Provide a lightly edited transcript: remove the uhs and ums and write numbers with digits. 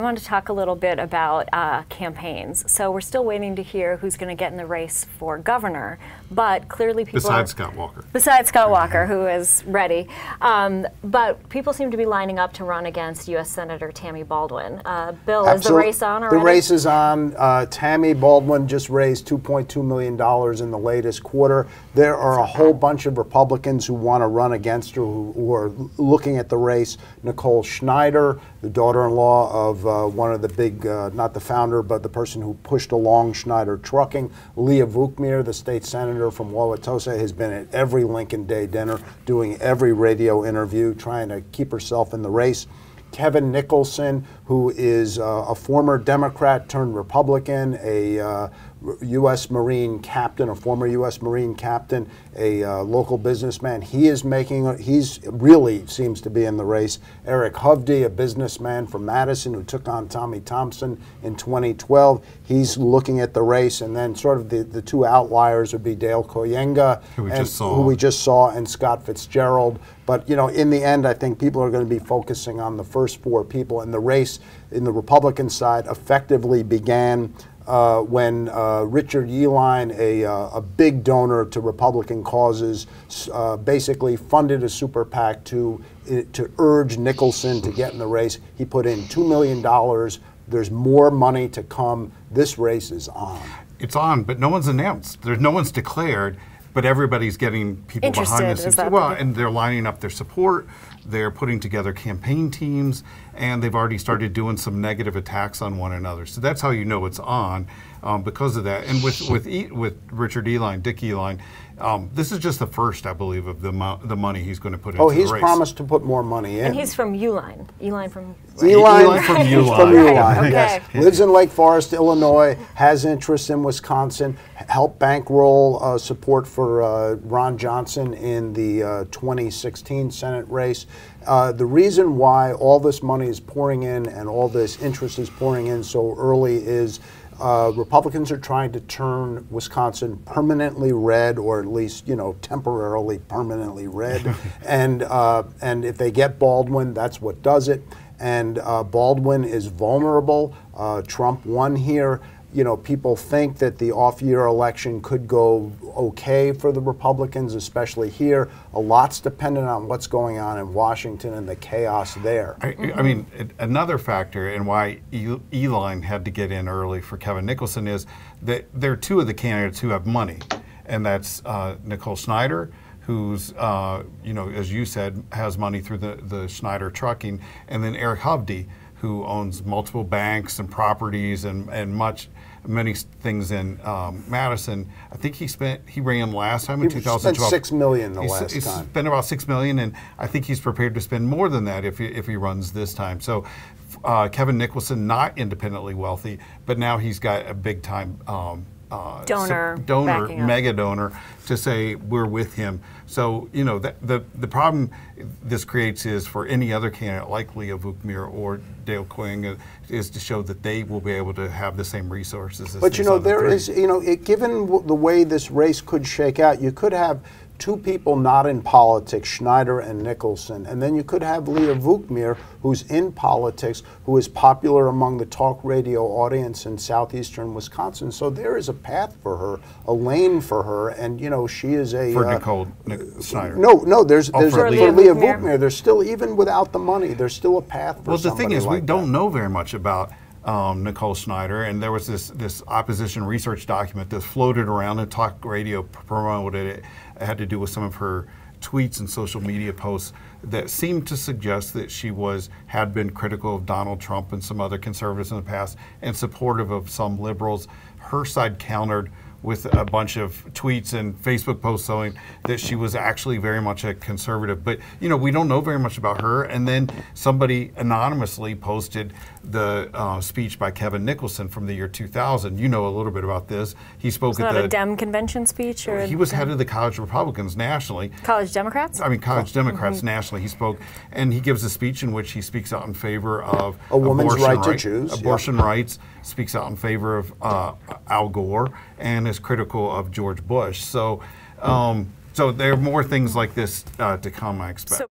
I want to talk a little bit about campaigns. So we're still waiting to hear who's going to get in the race for governor, but clearly people Besides Scott Walker. Besides Scott Walker, who is ready. But people seem to be lining up to run against U.S. Senator Tammy Baldwin. Bill, is the race on already? The race is on. Tammy Baldwin just raised $2.2 million in the latest quarter. There are a whole bunch of Republicans who want to run against her, who are looking at the race. Nicole Schneider, the daughter-in-law of one of the big, not the founder, but the person who pushed along Schneider Trucking. Leah Vukmir, the state senator from Wauwatosa, has been at every Lincoln Day dinner, doing every radio interview, trying to keep herself in the race. Kevin Nicholson, who is a former Democrat turned Republican, a U.S. Marine captain, a former U.S. Marine captain, a local businessman. He's really seems to be in the race. Eric Hovde, a businessman from Madison who took on Tommy Thompson in 2012. He's looking at the race, and then sort of the two outliers would be Dale Koyenga, who we just saw, and Scott Fitzgerald. But, you know, in the end, I think people are going to be focusing on the first four people. And the race in the Republican side effectively began when Richard Uihlein, a big donor to Republican causes, basically funded a super PAC to urge Nicholson to get in the race. He put in $2 million. There's more money to come. This race is on. It's on, but no one's announced. No one's declared. But everybody's getting people behind the scenes. Well, and they're lining up their support. They're putting together campaign teams, and they've already started doing some negative attacks on one another. So that's how you know it's on, because of that. And with Richard Uihlein, Dick Uihlein, this is just the first, I believe, of the money he's going to put into the race. Oh, he's promised to put more money in. And he's from Uihlein. Uihlein from Uihlein from Uihlein. From Uihlein, okay. Yes. Lives in Lake Forest, Illinois, has interests in Wisconsin, helped bankroll support for Ron Johnson in the 2016 Senate race. The reason why all this money is pouring in and all this interest is pouring in so early is Republicans are trying to turn Wisconsin permanently red, or at least, you know, temporarily permanently red. and if they get Baldwin, that's what does it. And Baldwin is vulnerable. Trump won here. You know, people think that the off-year election could go okay for the Republicans, especially here. A lot's dependent on what's going on in Washington and the chaos there. I mean, another factor in why Uihlein had to get in early for Kevin Nicholson is that there are two of the candidates who have money, and that's Nicole Schneider, who's, you know, as you said, has money through the Schneider Trucking, and then Eric Hovde, who owns multiple banks and properties and many things in Madison. I think he ran last time in 2012. Spent $6 million last time. He spent about $6 million, and I think he's prepared to spend more than that if he runs this time. So Kevin Nicholson, not independently wealthy, but now he's got a big time donor, mega donor to say we're with him. So, you know, the problem this creates is for any other candidate like Leah Vukmir or Dale Koyenga is to show that they will be able to have the same resources as But, you know, there is, you know, given the way this race could shake out, you could have two people not in politics, Schneider and Nicholson, and then you could have Leah Vukmir, who's in politics, who is popular among the talk radio audience in southeastern Wisconsin. So there is a path for her, a lane for her, and, you know, she is a... For Nicole Schneider. No, there's for Leah Vukmir. There's still, even without the money, there's still a path for somebody like that. Well, the thing is, we don't know very much about Nicole Schneider, and there was this opposition research document that floated around and talk radio promoted it. It had to do with some of her tweets and social media posts that seemed to suggest that she had been critical of Donald Trump and some other conservatives in the past and supportive of some liberals. Her side countered with a bunch of tweets and Facebook posts showing that she was actually very much a conservative. But, you know, we don't know very much about her. And then somebody anonymously posted the speech by Kevin Nicholson from the year 2000. You know a little bit about this. He spoke at the... a Dem convention speech? Or he was head of the college Republicans nationally. College Democrats? I mean, college Democrats nationally. He spoke, and he gives a speech in which he speaks out in favor of a woman's right to choose. Abortion rights, speaks out in favor of Al Gore, and is critical of George Bush. So, so there are more things like this to come, I expect.